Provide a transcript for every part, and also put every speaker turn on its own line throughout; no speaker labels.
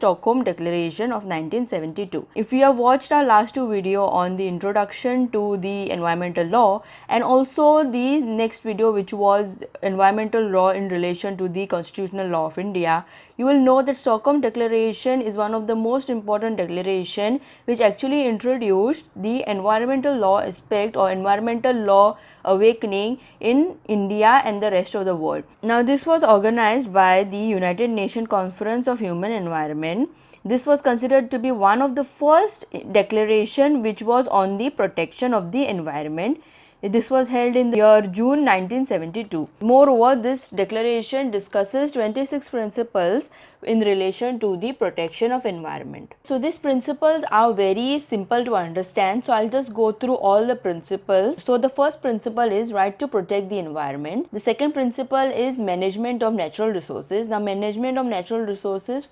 Stockholm Declaration of 1972. If you have watched our last two video on the introduction to the environmental law and also the next video which was environmental law in relation to the constitutional law of India, you will know that Stockholm Declaration is one of the most important declaration which actually introduced the environmental law aspect or environmental law awakening in India and the rest of the world. Now this was organized by the United Nations Conference of Human Environment. This was considered to be one of the first declaration which was on the protection of the environment. This was held in the year June 1972. Moreover, this declaration discusses 26 principles in relation to the protection of environment. So these principles are very simple to understand. So I'll just go through all the principles. So the first principle is right to protect the environment. The second principle is management of natural resources. Now management of natural resources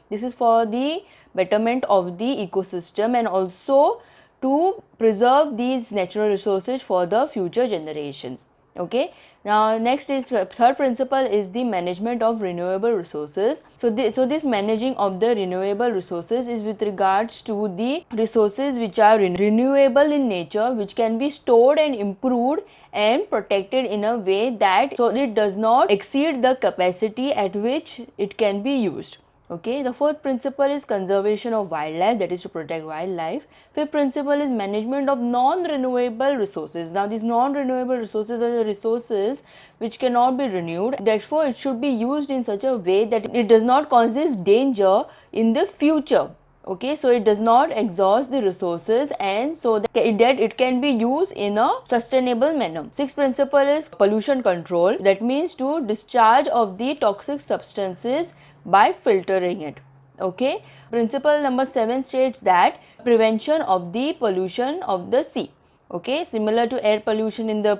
this is for the betterment of the ecosystem and also to preserve these natural resources for the future generations. Okay. Now next is third principle is the management of renewable resources. So this managing of the renewable resources is with regards to the resources which are renewable in nature, which can be stored and improved and protected in a way that so it does not exceed the capacity at which it can be used. Okay, the fourth principle is conservation of wildlife, that is to protect wildlife. Fifth principle is management of non-renewable resources. Now these non-renewable resources are the resources which cannot be renewed. Therefore, it should be used in such a way that it does not cause danger in the future. Okay, so it does not exhaust the resources and so that it can be used in a sustainable manner. Sixth principle is pollution control. That means to discharge of the toxic substances by filtering it. Okay, principle number 7 states that prevention of the pollution of the sea. Okay, similar to air pollution in the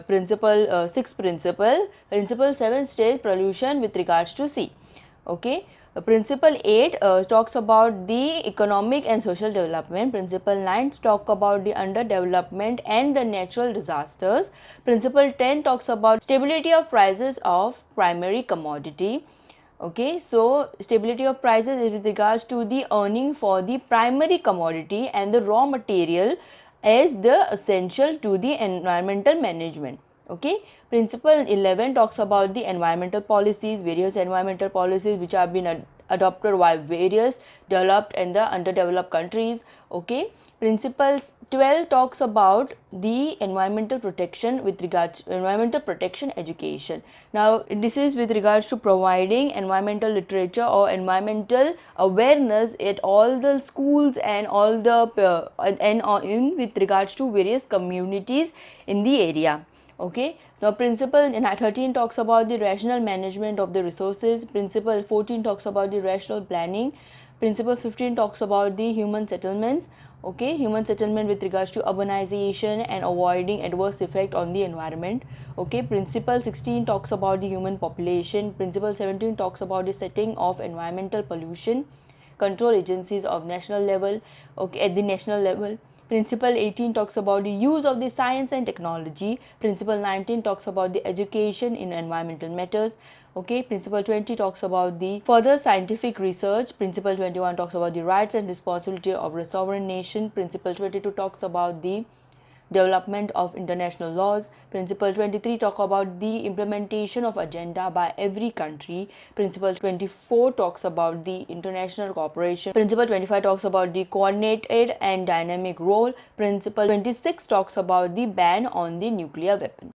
principle 6th principle, principle 7 states pollution with regards to sea. Okay. Principle 8 talks about the economic and social development. Principle 9 talks about the underdevelopment and the natural disasters. Principle 10 talks about stability of prices of primary commodity. Okay, so stability of prices is with regards to the earning for the primary commodity and the raw material as the essential to the environmental management. Okay, principle 11 talks about the environmental policies, various environmental policies which have been adopted by various developed and the underdeveloped countries. Okay, principle 12 talks about the environmental protection with regards to environmental protection education. Now this is with regards to providing environmental literature or environmental awareness at all the schools and all the in with regards to various communities in the area. Okay. Now principle 13 talks about the rational management of the resources. Principle 14 talks about the rational planning. Principle 15 talks about the human settlements. Okay, human settlement with regards to urbanization and avoiding adverse effect on the environment. Okay, principle 16 talks about the human population. Principle 17 talks about the setting of environmental pollution control agencies of national level. Okay, at the national level. Principle 18 talks about the use of the science and technology. Principle 19 talks about the education in environmental matters. Okay, principle 20 talks about the further scientific research. Principle 21 talks about the rights and responsibility of a sovereign nation. Principle 22 talks about the development of international laws. Principle 23 talk about the implementation of agenda by every country. Principle 24 talks about the international cooperation. Principle 25 talks about the coordinated and dynamic role. Principle 26 talks about the ban on the nuclear weapon.